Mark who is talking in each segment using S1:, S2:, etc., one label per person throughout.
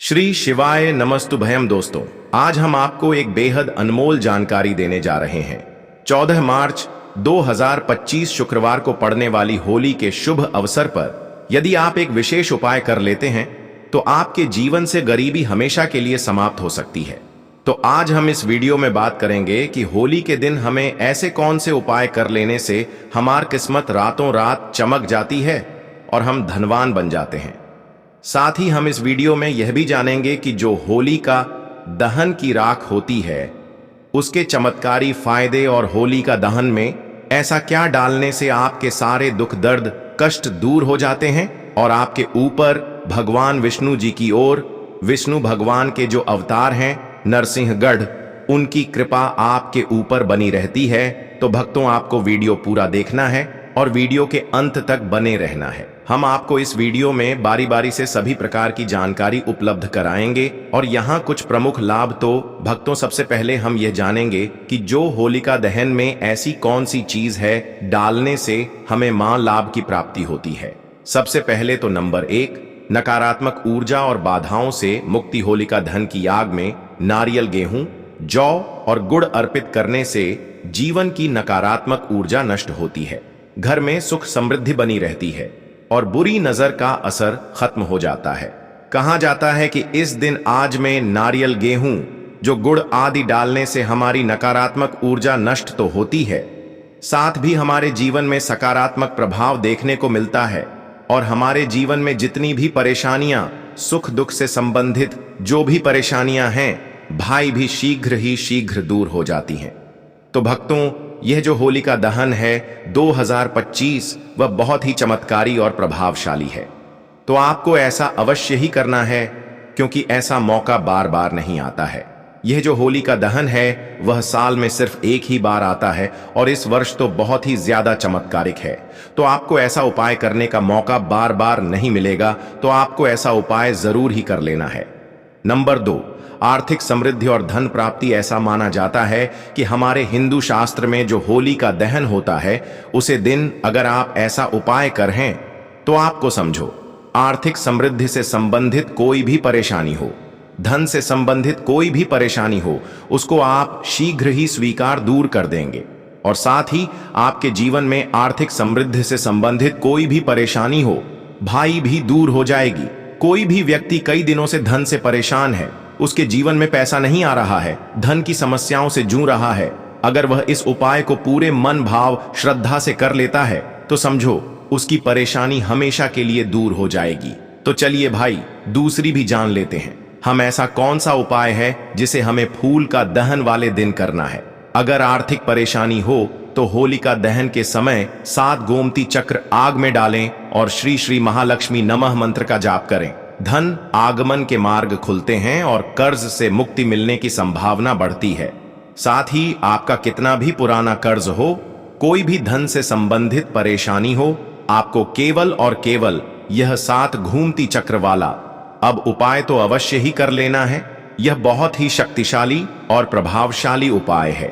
S1: श्री शिवाय नमस्तुभयम दोस्तों, आज हम आपको एक बेहद अनमोल जानकारी देने जा रहे हैं। 14 मार्च 2025 शुक्रवार को पड़ने वाली होली के शुभ अवसर पर यदि आप एक विशेष उपाय कर लेते हैं तो आपके जीवन से गरीबी हमेशा के लिए समाप्त हो सकती है। तो आज हम इस वीडियो में बात करेंगे कि होली के दिन हमें ऐसे कौन से उपाय कर लेने से हमारी किस्मत रातों रात चमक जाती है और हम धनवान बन जाते हैं। साथ ही हम इस वीडियो में यह भी जानेंगे कि जो होली का दहन की राख होती है उसके चमत्कारी फायदे और होली का दहन में ऐसा क्या डालने से आपके सारे दुख दर्द कष्ट दूर हो जाते हैं और आपके ऊपर भगवान विष्णु जी की ओर विष्णु भगवान के जो अवतार हैं नरसिंहगढ़ उनकी कृपा आपके ऊपर बनी रहती है। तो भक्तों, आपको वीडियो पूरा देखना है और वीडियो के अंत तक बने रहना है। हम आपको इस वीडियो में बारी बारी से सभी प्रकार की जानकारी उपलब्ध कराएंगे और यहाँ कुछ प्रमुख लाभ। तो भक्तों, सबसे पहले हम यह जानेंगे कि जो होलिका दहन में ऐसी कौन सी चीज है डालने से हमें मां लाभ की प्राप्ति होती है। सबसे पहले तो नंबर 1, नकारात्मक ऊर्जा और बाधाओं से मुक्ति। होलिका दहन की आग में नारियल, गेहूं, जौ और गुड़ अर्पित करने से जीवन की नकारात्मक ऊर्जा नष्ट होती है, घर में सुख समृद्धि बनी रहती है और बुरी नजर का असर खत्म हो जाता है। कहा जाता है कि इस दिन आज में नारियल, गेहूं, जो गुड़ आदि डालने से हमारी नकारात्मक ऊर्जा नष्ट तो होती है, साथ भी हमारे जीवन में सकारात्मक प्रभाव देखने को मिलता है और हमारे जीवन में जितनी भी परेशानियां, सुख दुख से संबंधित जो भी परेशानियां हैं, भाई भी शीघ्र दूर हो जाती हैं। तो भक्तों, यह जो होलिका दहन है 2025 वह बहुत ही चमत्कारी और प्रभावशाली है। तो आपको ऐसा अवश्य ही करना है क्योंकि ऐसा मौका बार बार नहीं आता है। यह जो होलिका दहन है वह साल में सिर्फ एक ही बार आता है और इस वर्ष तो बहुत ही ज्यादा चमत्कारिक है। तो आपको ऐसा उपाय करने का मौका बार बार नहीं मिलेगा, तो आपको ऐसा उपाय जरूर ही कर लेना है। नंबर 2, आर्थिक समृद्धि और धन प्राप्ति। ऐसा माना जाता है कि हमारे हिंदू शास्त्र में जो होली का दहन होता है उसे दिन अगर आप ऐसा उपाय करें तो आपको समझो आर्थिक समृद्धि से संबंधित कोई भी परेशानी हो, धन से संबंधित कोई भी परेशानी हो, उसको आप शीघ्र ही स्वीकार दूर कर देंगे और साथ ही आपके जीवन में आर्थिक समृद्धि से संबंधित कोई भी परेशानी हो, भाई भी दूर हो जाएगी। कोई भी व्यक्ति कई दिनों से धन से परेशान है, उसके जीवन में पैसा नहीं आ रहा है, धन की समस्याओं से जूझ रहा है, अगर वह इस उपाय को पूरे मन भाव श्रद्धा से कर लेता है तो समझो उसकी परेशानी हमेशा के लिए दूर हो जाएगी। तो चलिए भाई, दूसरी भी जान लेते हैं हम ऐसा कौन सा उपाय है जिसे हमें फूल का दहन वाले दिन करना है। अगर आर्थिक परेशानी हो तो होलिका दहन के समय 7 गोमती चक्र आग में डालें और श्री श्री महालक्ष्मी नमः मंत्र का जाप करें। धन आगमन के मार्ग खुलते हैं और कर्ज से मुक्ति मिलने की संभावना बढ़ती है। साथ ही आपका कितना भी पुराना कर्ज हो, कोई भी धन से संबंधित परेशानी हो, आपको केवल और केवल यह 7 घूमती चक्र वाला अब उपाय तो अवश्य ही कर लेना है। यह बहुत ही शक्तिशाली और प्रभावशाली उपाय है।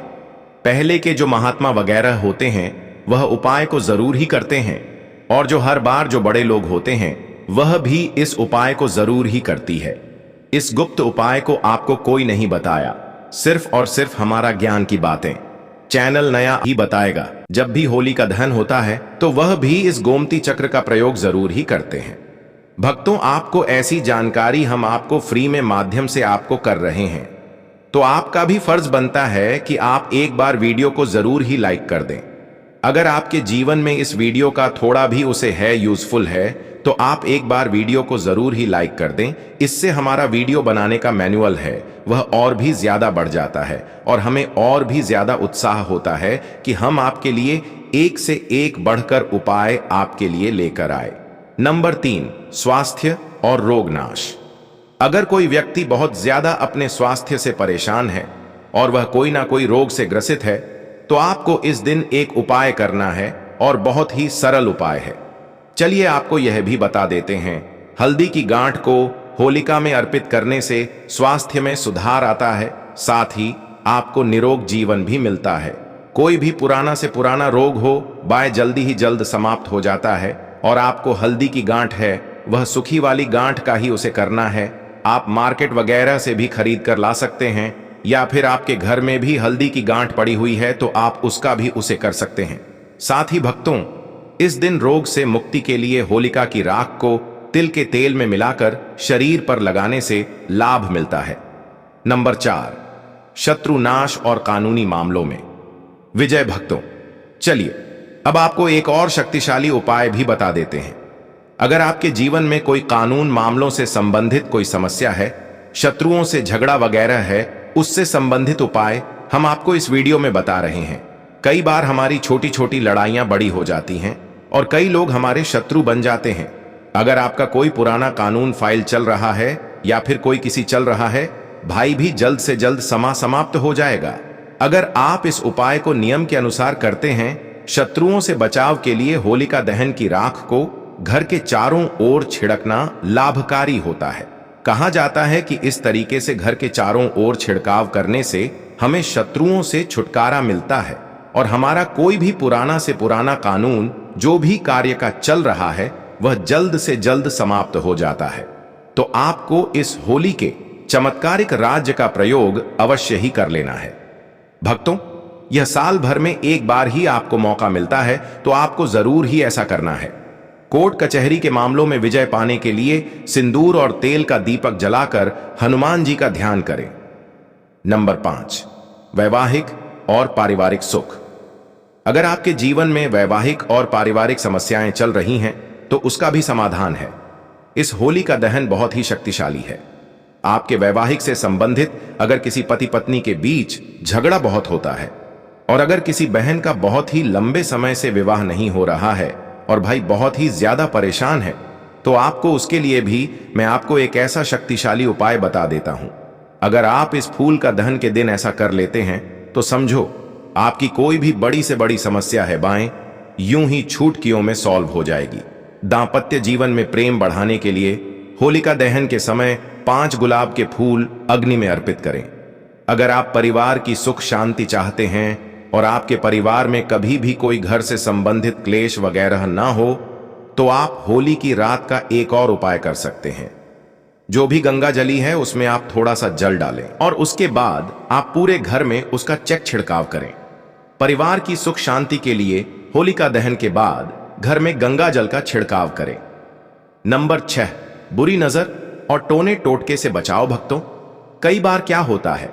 S1: पहले के जो महात्मा वगैरह होते हैं वह उपाय को जरूर ही करते हैं और जो हर बार जो बड़े लोग होते हैं वह भी इस उपाय को जरूर ही करती है। इस गुप्त उपाय को आपको कोई नहीं बताया, सिर्फ और सिर्फ हमारा ज्ञान की बातें चैनल नया ही बताएगा। जब भी होली का दहन होता है तो वह भी इस गोमती चक्र का प्रयोग जरूर ही करते हैं। भक्तों, आपको ऐसी जानकारी हम आपको फ्री में माध्यम से आपको कर रहे हैं, तो आपका भी फर्ज बनता है कि आप एक बार वीडियो को जरूर ही लाइक कर दें। अगर आपके जीवन में इस वीडियो का थोड़ा भी उसे है यूजफुल है तो आप एक बार वीडियो को जरूर ही लाइक कर दें। इससे हमारा वीडियो बनाने का मैनुअल है वह और भी ज्यादा बढ़ जाता है और हमें और भी ज्यादा उत्साह होता है कि हम आपके लिए एक से एक बढ़कर उपाय आपके लिए लेकर आए। नंबर 3, स्वास्थ्य और रोग नाश। अगर कोई व्यक्ति बहुत ज्यादा अपने स्वास्थ्य से परेशान है और वह कोई ना कोई रोग से ग्रसित है तो आपको इस दिन एक उपाय करना है और बहुत ही सरल उपाय है। चलिए आपको यह भी बता देते हैं। हल्दी की गांठ को होलिका में अर्पित करने से स्वास्थ्य में सुधार आता है, साथ ही आपको निरोग जीवन भी मिलता है। कोई भी पुराना से पुराना रोग हो वह जल्दी ही जल्द समाप्त हो जाता है और आपको हल्दी की गांठ है वह सुखी वाली गांठ का ही उसे करना है आप मार्केट वगैरह से भी खरीद कर ला सकते हैं, या फिर आपके घर में भी हल्दी की गांठ पड़ी हुई है तो आप उसका भी उसे कर सकते हैं। साथ ही भक्तों, इस दिन रोग से मुक्ति के लिए होलिका की राख को तिल के तेल में मिलाकर शरीर पर लगाने से लाभ मिलता है। नंबर 4, शत्रुनाश और कानूनी मामलों में विजय। भक्तों, चलिए अब आपको एक और शक्तिशाली उपाय भी बता देते हैं। अगर आपके जीवन में कोई कानून मामलों से संबंधित कोई समस्या है, शत्रुओं से झगड़ा वगैरह है, उससे संबंधित उपाय हम आपको इस वीडियो में बता रहे हैं। कई बार हमारी छोटी छोटी लड़ाइयां बड़ी हो जाती हैं और कई लोग हमारे शत्रु बन जाते हैं। अगर आपका कोई पुराना कानून फाइल चल रहा है या फिर कोई किसी चल रहा है, भाई भी जल्द से जल्द समाप्त हो जाएगा। अगर आप इस उपाय को नियम के अनुसार करते हैं, शत्रुओं से बचाव के लिए होलिका दहन की राख को घर के चारों ओर छिड़कना लाभकारी होता है। कहा जाता है कि इस तरीके से घर के चारों ओर छिड़काव करने से हमें शत्रुओं से छुटकारा मिलता है और हमारा कोई भी पुराना से पुराना कानून जो भी कार्य का चल रहा है वह जल्द से जल्द समाप्त हो जाता है। तो आपको इस होली के चमत्कारिक राज्य का प्रयोग अवश्य ही कर लेना है। भक्तों, यह साल भर में एक बार ही आपको मौका मिलता है, तो आपको जरूर ही ऐसा करना है। कोर्ट कचहरी के मामलों में विजय पाने के लिए सिंदूर और तेल का दीपक जलाकर हनुमान जी का ध्यान करें। नंबर 5, वैवाहिक और पारिवारिक सुख। अगर आपके जीवन में वैवाहिक और पारिवारिक समस्याएं चल रही हैं, तो उसका भी समाधान है। इस होली का दहन बहुत ही शक्तिशाली है। आपके वैवाहिक से संबंधित अगर किसी पति पत्नी के बीच झगड़ा बहुत होता है, और अगर किसी बहन का बहुत ही लंबे समय से विवाह नहीं हो रहा है और भाई बहुत ही ज्यादा परेशान है, तो आपको उसके लिए भी मैं आपको एक ऐसा शक्तिशाली उपाय बता देता हूं। अगर आप इस फूल का दहन के दिन ऐसा कर लेते हैं, तो समझो आपकी कोई भी बड़ी से बड़ी समस्या है बाएं यूं ही छुटकियों में सॉल्व हो जाएगी। दांपत्य जीवन में प्रेम बढ़ाने के लिए होलिका दहन के समय 5 गुलाब के फूल अग्नि में अर्पित करें। अगर आप परिवार की सुख शांति चाहते हैं और आपके परिवार में कभी भी कोई घर से संबंधित क्लेश वगैरह ना हो, तो आप होली की रात का एक और उपाय कर सकते हैं। जो भी गंगा जली है उसमें आप थोड़ा सा जल डालें और उसके बाद आप पूरे घर में उसका चेक छिड़काव करें। परिवार की सुख शांति के लिए होलिका दहन के बाद घर में गंगा जल का छिड़काव करें। नंबर 6, बुरी नजर और टोने टोटके से बचाओ। भक्तों, कई बार क्या होता है,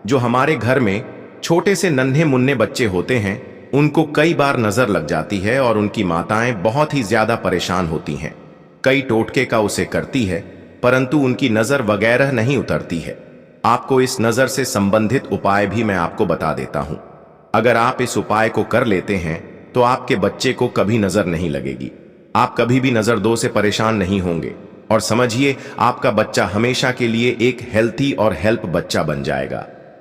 S1: जो हमारे घर में छोटे से नन्हे मुन्ने बच्चे होते हैं, उनको कई बार नजर लग जाती है और उनकी माताएं बहुत ही ज्यादा परेशान होती हैं। कई टोटके का उसे करती है, परंतु उनकी नजर वगैरह नहीं उतरती है। आपको इस नजर से संबंधित उपाय भी मैं आपको बता देता हूं। अगर आप इस उपाय को कर लेते हैं, तो आपके बच्चे को कभी नजर नहीं लगेगी। आप कभी भी नजर दो से परेशान नहीं होंगे और समझिए आपका बच्चा हमेशा के लिए एक हेल्थी और हेल्प बच्चा बन जाएगा।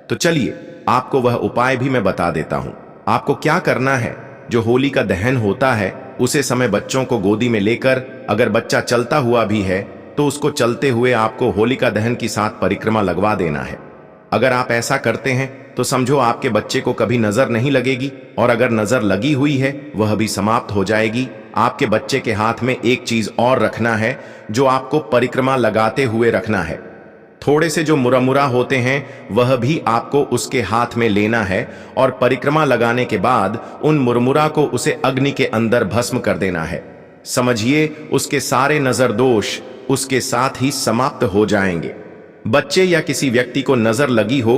S1: तो चलिए आपको वह उपाय भी मैं बता देता हूं। आपको क्या करना है, जो होली का दहन होता है उसे समय बच्चों को गोदी में लेकर, अगर बच्चा चलता हुआ भी है तो उसको चलते हुए आपको होलिका दहन की 7 परिक्रमा लगवा देना है। अगर आप ऐसा करते हैं तो समझो आपके बच्चे को कभी नजर नहीं लगेगी, और अगर नजर लगी हुई है वह भी समाप्त हो जाएगी। आपके बच्चे के हाथ में एक चीज और रखना है, जो आपको परिक्रमा लगाते हुए रखना है। थोड़े से जो मुरमुरा होते हैं वह भी आपको उसके हाथ में लेना है, और परिक्रमा लगाने के बाद उन मुरमुरा को उसे अग्नि के अंदर भस्म कर देना है। समझिए उसके सारे नजर दोष उसके साथ ही समाप्त हो जाएंगे। बच्चे या किसी व्यक्ति को नजर लगी हो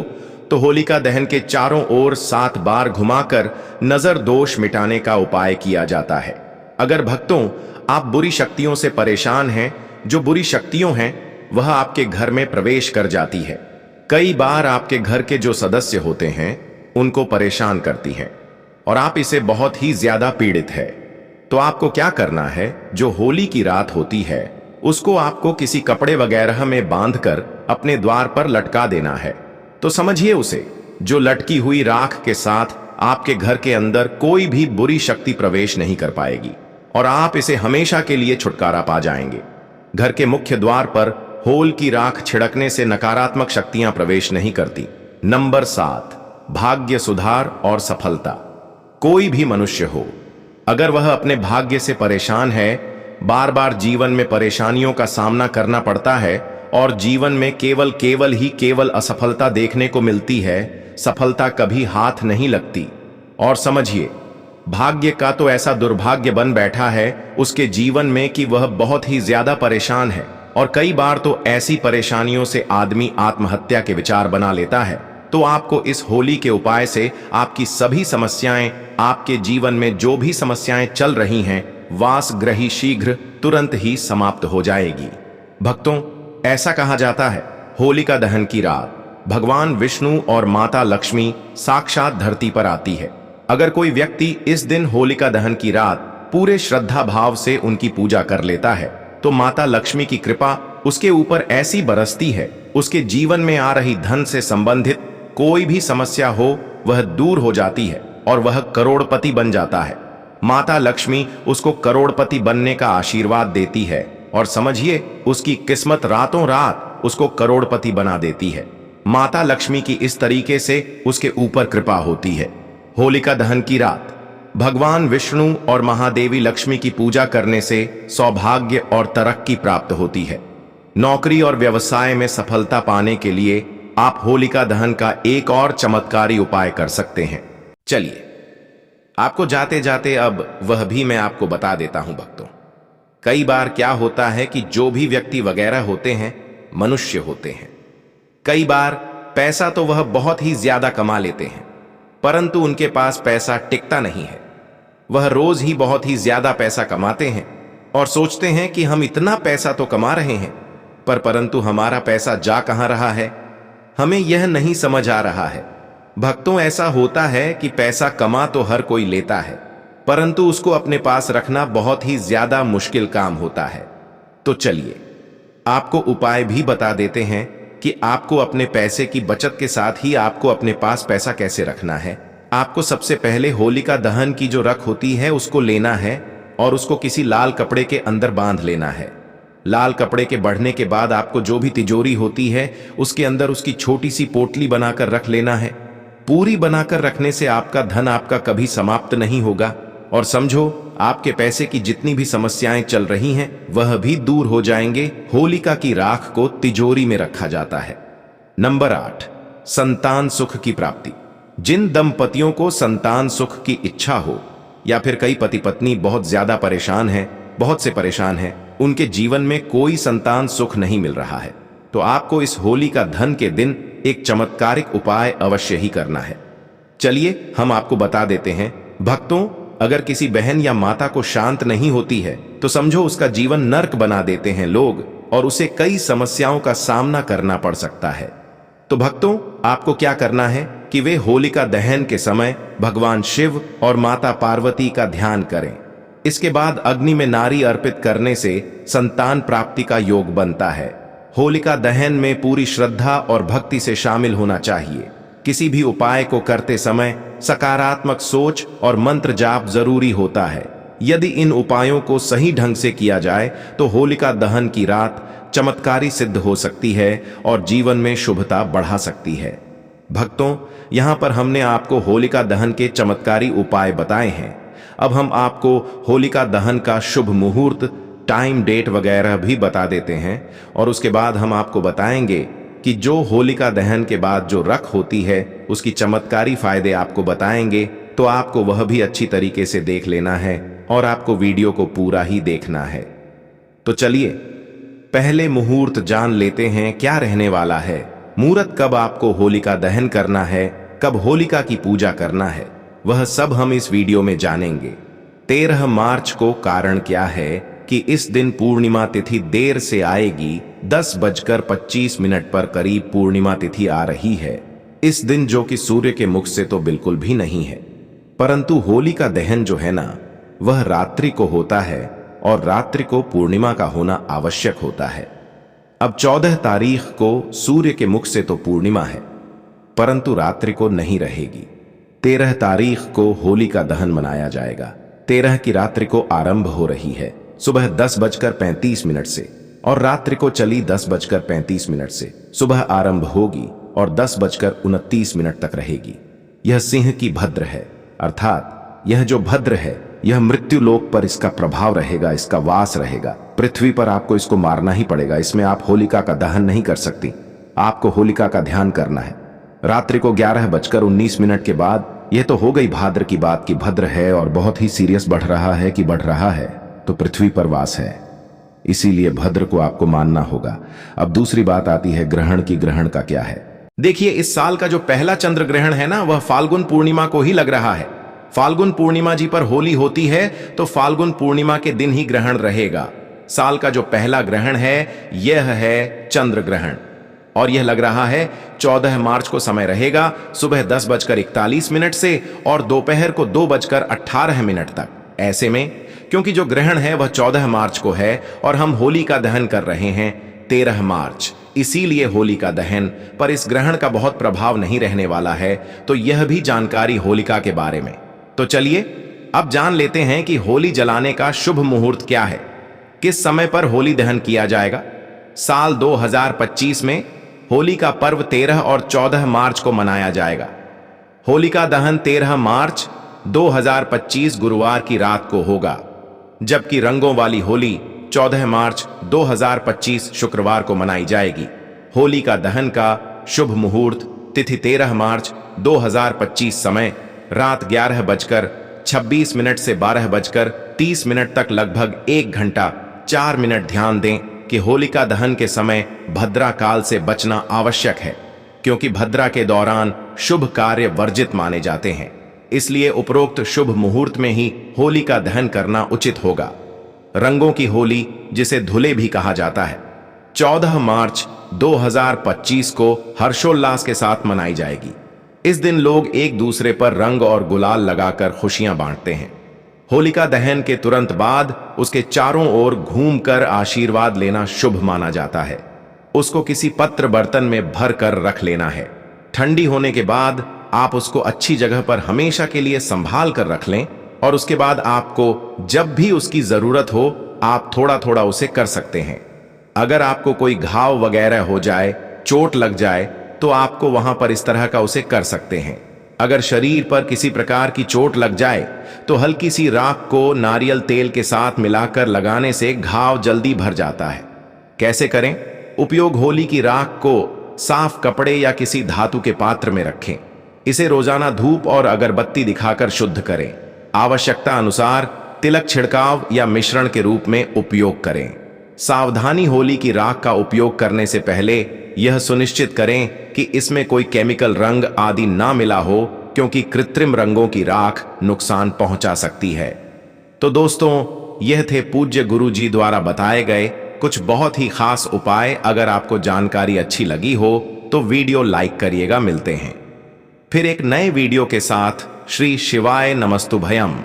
S1: तो होलिका दहन के चारों ओर 7 बार घुमाकर नजर दोष मिटाने का उपाय किया जाता है। अगर भक्तों आप बुरी शक्तियों से परेशान हैं, जो बुरी शक्तियों हैं वह आपके घर में प्रवेश कर जाती है। कई बार आपके घर के जो सदस्य होते हैं उनको परेशान करती है और आप इसे बहुत ही ज्यादा पीड़ित है। तो आपको क्या करना है, जो होली की रात होती है उसको आपको किसी कपड़े वगैरह में बांधकर अपने द्वार पर लटका देना है। तो समझिए उसे, जो लटकी हुई राख के साथ आपके घर के अंदर कोई भी बुरी शक्ति प्रवेश नहीं कर पाएगी और आप इसे हमेशा के लिए छुटकारा पा जाएंगे। घर के मुख्य द्वार पर होल की राख छिड़कने से नकारात्मक शक्तियां प्रवेश नहीं करती। नंबर 7, भाग्य सुधार और सफलता। कोई भी मनुष्य हो, अगर वह अपने भाग्य से परेशान है, बार बार जीवन में परेशानियों का सामना करना पड़ता है और जीवन में केवल असफलता देखने को मिलती है, सफलता कभी हाथ नहीं लगती। और समझिए, भाग्य का तो ऐसा दुर्भाग्य बन बैठा है उसके जीवन में कि वह बहुत ही ज्यादा परेशान है, और कई बार तो ऐसी परेशानियों से आदमी आत्महत्या के विचार बना लेता है। तो आपको इस होली के उपाय से आपकी सभी समस्याएं, आपके जीवन में जो भी समस्याएं चल रही हैं, वासग्रही शीघ्र तुरंत ही समाप्त हो जाएगी। भक्तों, ऐसा कहा जाता है, होलिका दहन की रात भगवान विष्णु और माता लक्ष्मी साक्षात धरती पर आती है। अगर कोई व्यक्ति इस दिन होलिका दहन की रात पूरे श्रद्धा भाव से उनकी पूजा कर लेता है तो माता लक्ष्मी की कृपा उसके ऊपर ऐसी बरसती है, उसके जीवन में आ रही धन से संबंधित कोई भी समस्या हो वह दूर हो जाती है और वह करोड़पति बन जाता है। माता लक्ष्मी उसको करोड़पति बनने का आशीर्वाद देती है और समझिए, उसकी किस्मत रातों रात उसको करोड़पति बना देती है। माता लक्ष्मी की इस तरीके से उसके ऊपर कृपा होती है। होलिका दहन की रात भगवान विष्णु और महादेवी लक्ष्मी की पूजा करने से सौभाग्य और तरक्की प्राप्त होती है। नौकरी और व्यवसाय में सफलता पाने के लिए आप होलिका दहन का एक और चमत्कारी उपाय कर सकते हैं। चलिए, आपको जाते जाते अब वह भी मैं आपको बता देता हूं। भक्तों, कई बार क्या होता है कि जो भी व्यक्ति वगैरह होते हैं, मनुष्य होते हैं, कई बार पैसा तो वह बहुत ही ज्यादा कमा लेते हैं, परंतु उनके पास पैसा टिकता नहीं है। वह रोज ही बहुत ही ज्यादा पैसा कमाते हैं और सोचते हैं कि हम इतना पैसा तो कमा रहे हैं, परंतु हमारा पैसा जा कहां रहा है, हमें यह नहीं समझ आ रहा है। भक्तों, ऐसा होता है कि पैसा कमा तो हर कोई लेता है, परंतु उसको अपने पास रखना बहुत ही ज्यादा मुश्किल काम होता है। तो चलिए, आपको उपाय भी बता देते हैं कि आपको अपने पैसे की बचत के साथ ही आपको अपने पास पैसा कैसे रखना है। आपको सबसे पहले होलिका दहन की जो रख होती है उसको लेना है और उसको किसी लाल कपड़े के अंदर बांध लेना है। लाल कपड़े के बढ़ने के बाद आपको जो भी तिजोरी होती है उसके अंदर उसकी छोटी सी पोटली बनाकर रख लेना है। पूरी बनाकर रखने से आपका धन आपका कभी समाप्त नहीं होगा और समझो, आपके पैसे की जितनी भी समस्याएं चल रही हैं वह भी दूर हो जाएंगे। होलिका की राख को तिजोरी में रखा जाता है। नंबर 8, संतान सुख की प्राप्ति। जिन दंपतियों को संतान सुख की इच्छा हो या फिर कई पति पत्नी बहुत ज्यादा परेशान हैं, बहुत से परेशान हैं, उनके जीवन में कोई संतान सुख नहीं मिल रहा है, तो आपको इस होलिका दहन के दिन एक चमत्कारिक उपाय अवश्य ही करना है। चलिए, हम आपको बता देते हैं। भक्तों, अगर किसी बहन या माता को शांत नहीं होती है तो समझो उसका जीवन नर्क बना देते हैं लोग और उसे कई समस्याओं का सामना करना पड़ सकता है। तो भक्तों, आपको क्या करना है कि वे होलिका दहन के समय भगवान शिव और माता पार्वती का ध्यान करें। इसके बाद अग्नि में नारी अर्पित करने से संतान प्राप्ति का योग बनता है। होलिका दहन में पूरी श्रद्धा और भक्ति से शामिल होना चाहिए। किसी भी उपाय को करते समय सकारात्मक सोच और मंत्र जाप जरूरी होता है। यदि इन उपायों को सही ढंग से किया जाए तो होलिका दहन की रात चमत्कारी सिद्ध हो सकती है और जीवन में शुभता बढ़ा सकती है। भक्तों, यहाँ पर हमने आपको होलिका दहन के चमत्कारी उपाय बताए हैं। अब हम आपको होलिका दहन का शुभ मुहूर्त, टाइम, डेट वगैरह भी बता देते हैं और उसके बाद हम आपको बताएंगे कि जो होलिका दहन के बाद जो रख होती है उसकी चमत्कारी फायदे आपको बताएंगे। तो आपको वह भी अच्छी तरीके से देख लेना है और आपको वीडियो को पूरा ही देखना है। तो चलिए, पहले मुहूर्त जान लेते हैं क्या रहने वाला है। मुहूर्त कब आपको होलिका दहन करना है, कब होलिका की पूजा करना है, वह सब हम इस वीडियो में जानेंगे। 13 मार्च को कारण क्या है कि इस दिन पूर्णिमा तिथि देर से आएगी। 10:25 पर करीब पूर्णिमा तिथि आ रही है। इस दिन जो कि सूर्य के मुख से तो बिल्कुल भी नहीं है, परंतु होलिका दहन जो है ना, वह रात्रि को होता है और रात्रि को पूर्णिमा का होना आवश्यक होता है। अब 14 तारीख को सूर्य के मुख से तो पूर्णिमा है, परंतु रात्रि को नहीं रहेगी। 13 तारीख को होलिका दहन मनाया जाएगा। 13 की रात्रि को आरंभ हो रही है सुबह 10:35 से और रात्रि को चली 10:35 से। सुबह आरंभ होगी और 10:29 तक रहेगी। यह सिंह की भद्र है, अर्थात यह जो भद्र है यह मृत्यु लोक पर इसका प्रभाव रहेगा, इसका वास रहेगा। पृथ्वी पर आपको इसको मारना ही पड़ेगा। इसमें आप होलिका का दहन नहीं कर सकती। आपको होलिका का ध्यान करना है। रात्रि को 11:19 के बाद, यह तो हो गई भाद्र की बात कि भद्र है और बहुत ही सीरियस बढ़ रहा है कि बढ़ रहा है तो पृथ्वी पर वास है, इसीलिए भद्र को आपको मानना होगा। अब दूसरी बात आती है ग्रहण की। ग्रहण का क्या है? देखिए, इस साल का जो पहला चंद्र ग्रहण है ना, वह फाल्गुन पूर्णिमा को ही लग रहा है। फाल्गुन पूर्णिमा जी पर होली होती है तो फाल्गुन पूर्णिमा के दिन ही ग्रहण रहेगा। साल का जो पहला ग्रहण है यह है चंद्र ग्रहण और यह लग रहा है 14 मार्च को समय रहेगा सुबह 10:41 से और दोपहर को 2:18 तक। ऐसे में क्योंकि जो ग्रहण है वह 14 मार्च को है और हम होली का दहन कर रहे हैं 13 मार्च, इसीलिए होली का दहन पर इस ग्रहण का बहुत प्रभाव नहीं रहने वाला है। तो यह भी जानकारी होलिका के बारे में। तो चलिए अब जान लेते हैं कि होली जलाने का शुभ मुहूर्त क्या है, किस समय पर होली दहन किया जाएगा। साल 2025 में होली का पर्व 13 और 14 मार्च को मनाया जाएगा। होली का दहन 13 मार्च 2025 गुरुवार की रात को होगा, जबकि रंगों वाली होली 14 मार्च 2025 शुक्रवार को मनाई जाएगी। होली का दहन का शुभ मुहूर्त तिथि 13 मार्च 2025, समय रात 11:26 से 12:30 तक, लगभग 1 घंटा 4 मिनट। ध्यान दें कि होलिका दहन के समय भद्रा काल से बचना आवश्यक है, क्योंकि भद्रा के दौरान शुभ कार्य वर्जित माने जाते हैं। इसलिए उपरोक्त शुभ मुहूर्त में ही होली का दहन करना उचित होगा। रंगों की होली, जिसे धुले भी कहा जाता है, 14 मार्च 2025 को हर्षोल्लास के साथ मनाई जाएगी। इस दिन लोग एक दूसरे पर रंग और गुलाल लगाकर खुशियां बांटते हैं। होलिका दहन के तुरंत बाद उसके चारों ओर घूमकर आशीर्वाद लेना शुभ माना जाता है। उसको किसी पत्र बर्तन में भर कर रख लेना है। ठंडी होने के बाद आप उसको अच्छी जगह पर हमेशा के लिए संभाल कर रख लें और उसके बाद आपको जब भी उसकी जरूरत हो आप थोड़ा थोड़ा उसे कर सकते हैं। अगर आपको कोई घाव वगैरह हो जाए, चोट लग जाए, तो आपको वहां पर इस तरह का उसे कर सकते हैं। अगर शरीर पर किसी प्रकार की चोट लग जाए तो हल्की सी राख को नारियल तेल के साथ मिलाकर लगाने से घाव जल्दी भर जाता है। कैसे करें? उपयोग होली की राख को साफ कपड़े या किसी धातु के पात्र में रखें। इसे रोजाना धूप और अगरबत्ती दिखाकर शुद्ध करें। आवश्यकता अनुसार तिलक छिड़काव या मिश्रण के रूप में उपयोग करें। सावधानी, होली की राख का उपयोग करने से पहले यह सुनिश्चित करें कि इसमें कोई केमिकल रंग आदि ना मिला हो, क्योंकि कृत्रिम रंगों की राख नुकसान पहुंचा सकती है। तो दोस्तों, यह थे पूज्य गुरु जी द्वारा बताए गए कुछ बहुत ही खास उपाय। अगर आपको जानकारी अच्छी लगी हो तो वीडियो लाइक करिएगा। मिलते हैं फिर एक नए वीडियो के साथ। श्री शिवाय नमस्तुभयम।